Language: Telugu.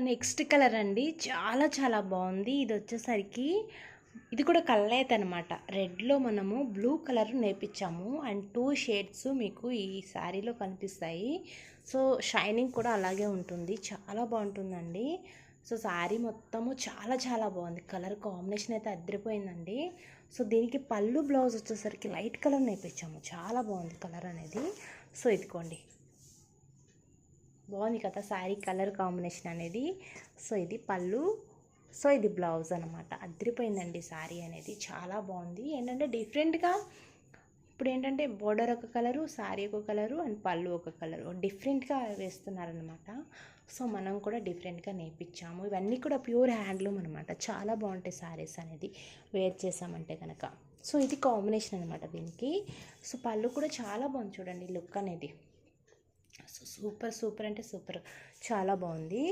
నెక్స్ట్ కలర్ అండి, చాలా చాలా బాగుంది. ఇది వచ్చేసరికి ఇది కూడా కలైతే అనమాట. రెడ్లో మనము బ్లూ కలర్ నేర్పించాము అండ్ 2 షేడ్స్ మీకు ఈ శారీలో కనిపిస్తాయి. సో షైనింగ్ కూడా అలాగే ఉంటుంది, చాలా బాగుంటుందండి. సో శారీ మొత్తము చాలా చాలా బాగుంది. కలర్ కాంబినేషన్ అయితే అదిరిపోయిందండి. సో దీనికి పళ్ళు బ్లౌజ్ వచ్చేసరికి లైట్ కలర్ నేర్పించాము, చాలా బాగుంది కలర్ అనేది. సో ఇదిగోండి, బాగుంది కదా శారీ కలర్ కాంబినేషన్ అనేది. సో ఇది పళ్ళు, సో ఇది బ్లౌజ్ అనమాట. అదిరిపోయిందండి శారీ అనేది, చాలా బాగుంది. ఏంటంటే డిఫరెంట్గా ఇప్పుడు ఏంటంటే బోర్డర్ ఒక కలరు, శారీ ఒక కలరు అండ్ పళ్ళు ఒక కలరు డిఫరెంట్గా వేస్తున్నారనమాట. సో మనం కూడా డిఫరెంట్గా నేర్పించాము. ఇవన్నీ కూడా ప్యూర్ హ్యాండ్లూమ్ అనమాట. చాలా బాగుంటాయి శారీస్ అనేది వేర్ చేసామంటే కనుక. సో ఇది కాంబినేషన్ అనమాట దీనికి. సో పళ్ళు కూడా చాలా బాగుంది చూడండి లుక్ అనేది. సో సూపర్ సూపర్ అంటే సూపర్, చాలా బాగుంది.